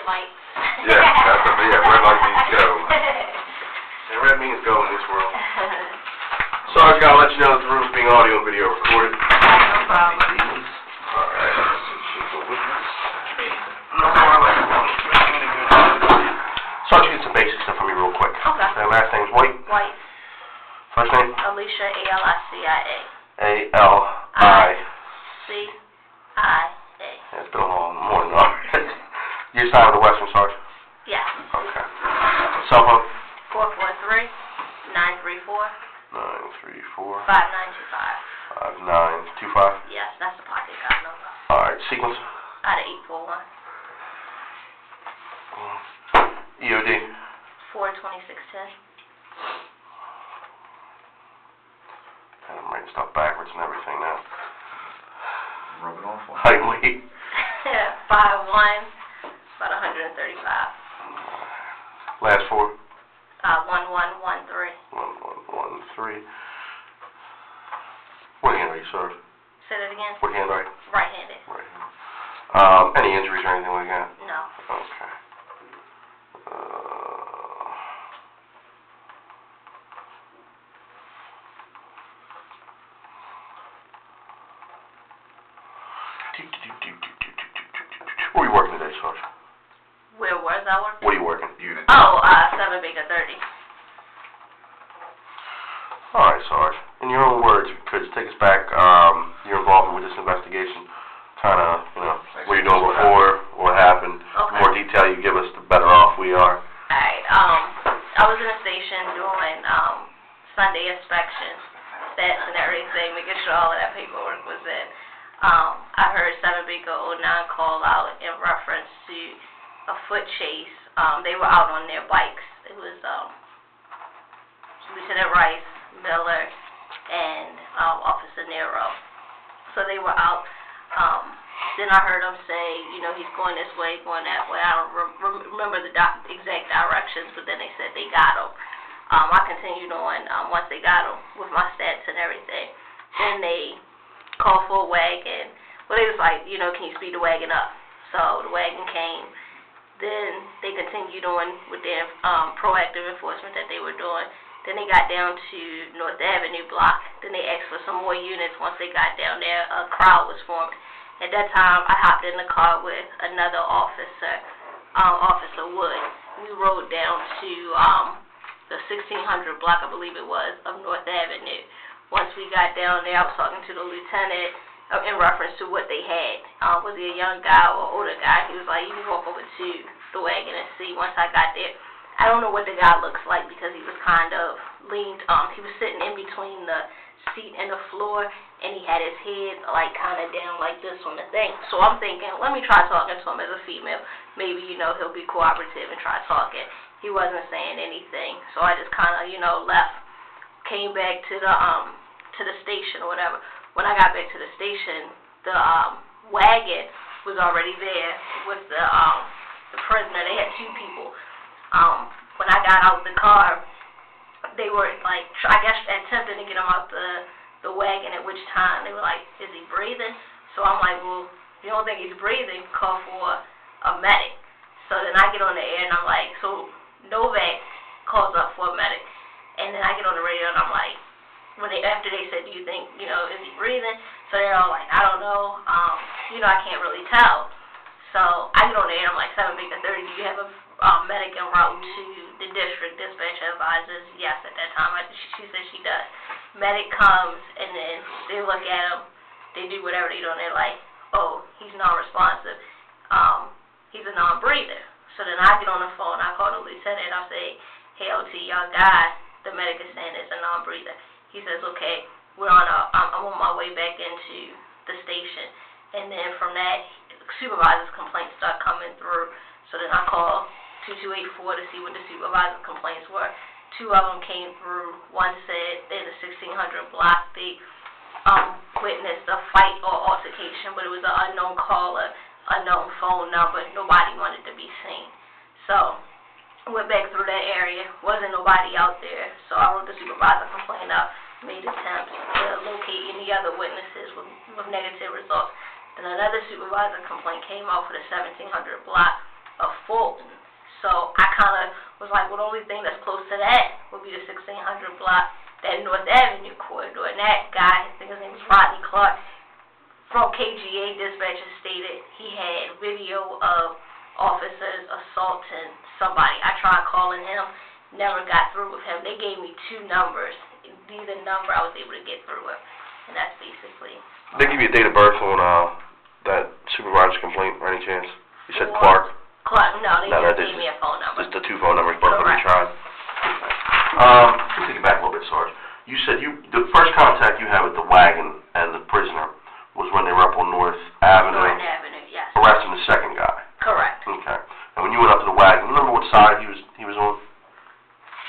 Lights. Yeah, that's what, yeah, red light means go. And red means go in this world. So I just gotta let you know that the room's being audio and video recorded. No problem. Alright. So I'll get some basic stuff from you real quick. Okay. Last name's White. White. First name? Alicia, A-L-I-C-I-A. A-L-I-C-I-A. Yeah, it's been a long morning already. You signed with the Western Sergeant? Yes. Okay. Cell phone? 443-934-5925. 5925? Yes, that's the pocket card number. Alright, sequence? Out of 841. EOD? 42610. And I'm writing stuff backwards and everything now. Rub it off. Height and weight? 5'1", about 135. Last four? 1113. 1113. What hand are you, sir? Say that again? What hand are you? Right-handed. Right hand. Any injuries or anything like that? No. Okay. Where are you working today, Sarge? Where was I working? What are you working? Unit. Oh, 7 Baker 30. Alright, Sarge. In your own words, if you could, just take us back, your involvement with this investigation. Kind of, you know, what you're doing before, what happened. Okay. The more detail you give us, the better off we are. Alright, I was in a station doing, Sunday inspections, stats and everything, making sure all of that paperwork was in. I heard 7 Baker 09 call out in reference to a foot chase. They were out on their bikes. It was, Lieutenant Rice, Miller, and, Officer Nero. So they were out. Then I heard them say, you know, he's going this way, going that way. I don't remember the exact directions, but then they said they got him. I continued on once they got him with my stats and everything. Then they called for a wagon. Well, they was like, you know, can you speed the wagon up? So the wagon came. Then they continued on with their proactive enforcement that they were doing. Then they got down to North Avenue block. Then they asked for some more units. Once they got down there, a crowd was formed. At that time, I hopped in the car with another officer, Officer Wood. We rode down to the 1600 block, I believe it was, of North Avenue. Once we got down there, I was talking to the lieutenant in reference to what they had. Was he a young guy or older guy? He was like, you can walk over to the wagon and see. Once I got there, I don't know what the guy looks like because he was kind of leaned, he was sitting in between the seat and the floor, and he had his head like kind of down like this on the thing. So I'm thinking, let me try talking to him as a female. Maybe, you know, he'll be cooperative and try talking. He wasn't saying anything, so I just kind of, you know, left, came back to the station or whatever. When I got back to the station, the wagon was already there with the prisoner. They had 2 people. When I got out of the car, they were like, I guess, attempting to get him out the wagon, at which time they were like, is he breathing? So I'm like, well, if you don't think he's breathing, call for a medic. So then I get on the air and I'm like, so Novak calls up for a medic. And then I get on the radio and I'm like, after they said, do you think, you know, is he breathing? So they're all like, I don't know, you know, I can't really tell. So I get on the air and I'm like, 7 Baker 30, do you have a medic en route to the district dispatcher advisors. Yes, at that time, she said she does. Medic comes, and then they look at him. They do whatever they do, and they're like, oh, he's non-responsive. He's a non-breather. So then I get on the phone, I call the lieutenant, I say, hey, OT, your guy, the medic is saying is a non-breather. He says, okay, I'm on my way back into the station. And then from that, supervisor's complaints start coming through. So then I call 2284 to see what the supervisor's complaints were. 2 of them came through. One said in the 1600 block they witnessed a fight or altercation, but it was an unknown caller, unknown phone number. Nobody wanted to be seen. So I went back through that area. Wasn't nobody out there. So I wrote the supervisor complaint up, made attempts to locate any other witnesses with negative results. Then another supervisor complaint came out for the 1700 block of Fulton. So I kind of was like, well, the only thing that's close to that would be the 1600 block, that North Avenue corridor. And that guy, I think his name was Rodney Clark, from KGA dispatcher stated he had video of officers assaulting somebody. I tried calling him, never got through with him. They gave me 2 numbers. Either number I was able to get through with. And that's basically... Did they give you a date of birth on that supervisor's complaint, by any chance? You said Clark? Clark, no, they just gave me a phone number. Just the 2 phone numbers, both of them tried? Let's take it back a little bit, Sarge. You said the first contact you had with the Wagon and the prisoner was when they were up on North Avenue. North Avenue, yes. Arresting the second guy. Correct. Okay. And when you went up to the Wagon, you remember what side he was on?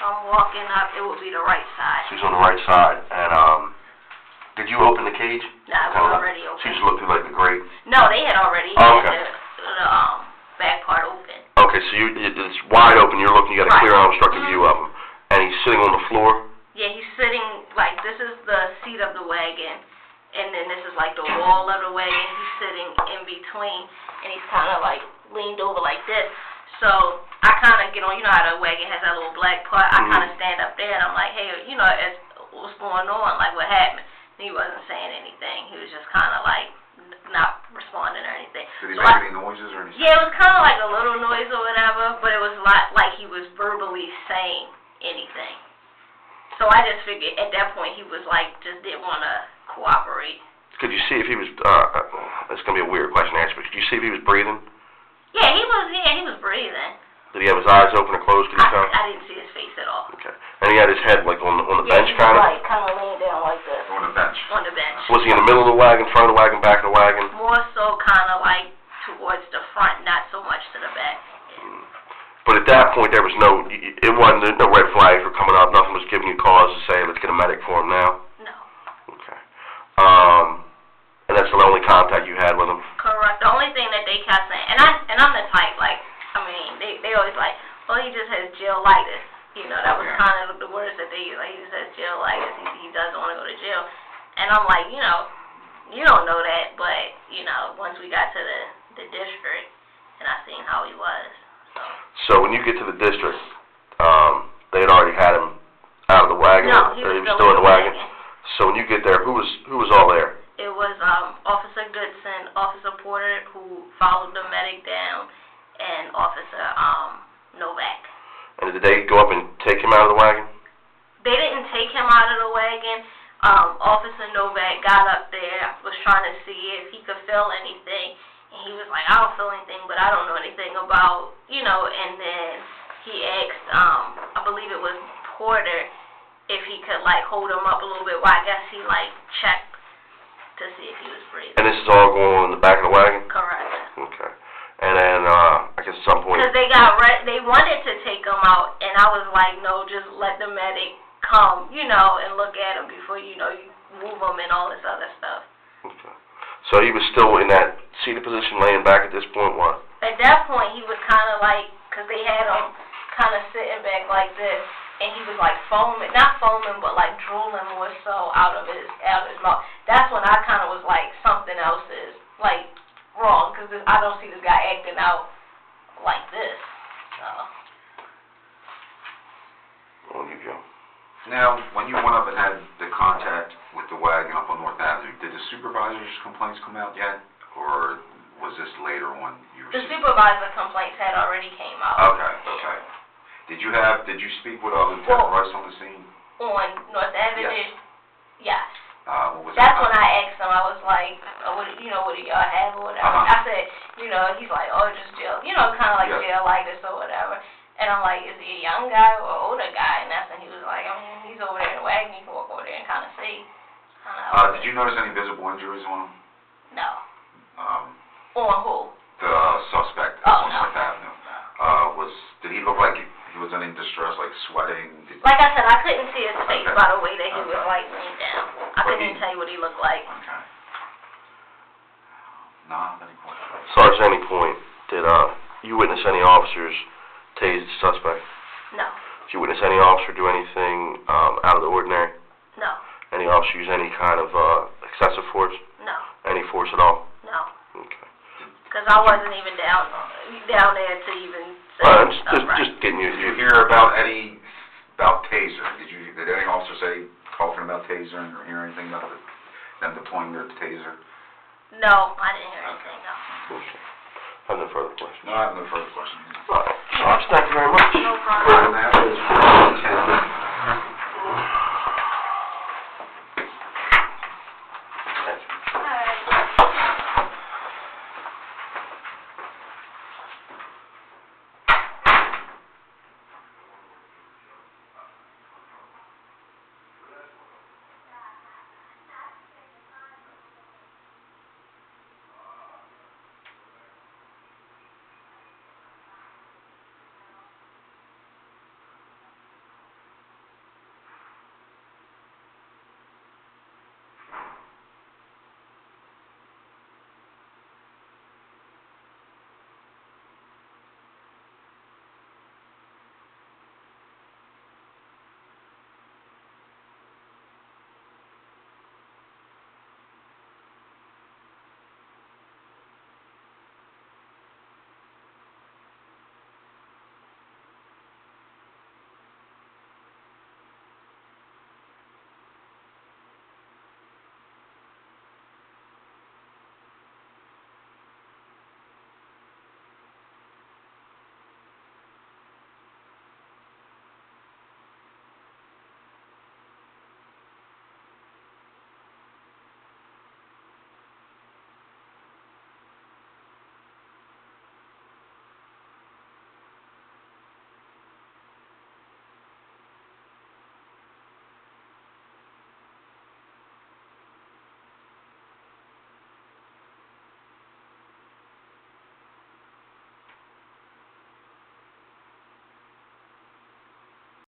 I'm walking up, it would be the right side. So he's on the right side. And did you open the cage? No, it was already open. So you just looked through like the grate? No, they had already had the back part open. Okay, so it's wide open. You're looking. You got a clear, unobstructed view of him, and he's sitting on the floor. Yeah, he's sitting like this is the seat of the wagon, and then this is like the wall of the wagon. He's sitting in between, and he's kind of like leaned over like this. So I kind of get on. You know how the wagon has that little black part. I kind of stand up there, and I'm like, hey, you know, what's going on? Like, what happened? And he wasn't saying anything. He was just kind of like not responding or anything. Did he make any noises or anything? Yeah, it was kind of like a little noise or whatever, but it was like he was verbally saying anything. So I just figured at that point he was like, just didn't want to cooperate. Could you see if he was, it's going to be a weird question to answer, but could you see if he was breathing? Yeah, he was breathing. Did he have his eyes open or closed? Could you tell? I didn't see his face at all. Okay. And he had his head like on the bench kind of? Yeah, kind of leaned down like this. On the bench. On the bench. Was he in the middle of the wagon, front of the wagon, back of the wagon? More so kind of like towards the front, not so much to the back. But at that point, there was no red flags were coming up. Nothing was giving you cause to say, let's get a medic for him now? No. Okay. And that's the only contact you had with him? Correct. The only thing that they kept saying, and I'm the type, like, I mean, they always like, well, he just has jailitis. You know, that was kind of the words that they use. Like, he just has jailitis. He doesn't want to go to jail. And I'm like, you know, you don't know that, but, you know, once we got to the district, and I seen how he was. So when you get to the district, they had already had him out of the wagon? No, he was still in the wagon. So when you get there, who was all there? It was Officer Goodson, Officer Porter, who followed the medic down, and Officer Novak. And did they go up and take him out of the wagon? They didn't take him out of the wagon. Officer Novak got up there, was trying to see if he could feel anything. And he was like, I don't feel anything, but I don't know anything about, you know, and then he asked, I believe it was Porter, if he could, like, hold him up a little bit. Well, I guess he, like, checked to see if he was breathing. And this is all going on in the back of the wagon? Correct. Okay. And then, I guess at some point... Because they wanted to take him out, and I was like, no, just let the medic come, you know, and look at him before, you know, you move him and all this other stuff. Okay. So he was still in that seated position, laying back at this point, what? At that point, he was kind of like, because they had him kind of sitting back like this, and he was like foaming, not foaming, but like drooling more so out of his mouth. That's when I kind of was like, something else is like wrong, because I don't see this guy acting out like this. So. Well, you go. Now, when you went up and had the contact with the wagon up on North Avenue, did the supervisor's complaints come out yet, or was this later on you The supervisor complaints had already came out. Okay, okay. Did you speak with Lieutenant Rice on the scene? On North Avenue? Yes. What was That's when I asked him, I was like, what do y'all have or whatever. I said, he's like, oh, just jail, kind of like jailitis or whatever. And I'm like, is he a young guy or an older guy? And that's when he was like, I mean, he's over there in the wagon, you can walk over there and kind of see. Did you notice any visible injuries on him? No. On who? The suspect at North Avenue. Did he look like he was in distress, like sweating? Like I said, I couldn't see his face by the way that he was like leaned down. I couldn't even tell you what he looked like. Okay. No, I don't have any questions. Sarge, at any point, did you witness any officers tase the suspect? No. Did you witness any officer do anything out of the ordinary? No. Any officer use any kind of excessive force? No. Any force at all? No. Okay. Because I wasn't even down there to even say just getting you. Did you hear about taser? Did any officer say talking about tasering or hear anything about them deploying their taser? No, I didn't hear anything. No. Okay. I have no further questions. No, I have no further questions. All right. Sarge, thank you very much. No problem. That is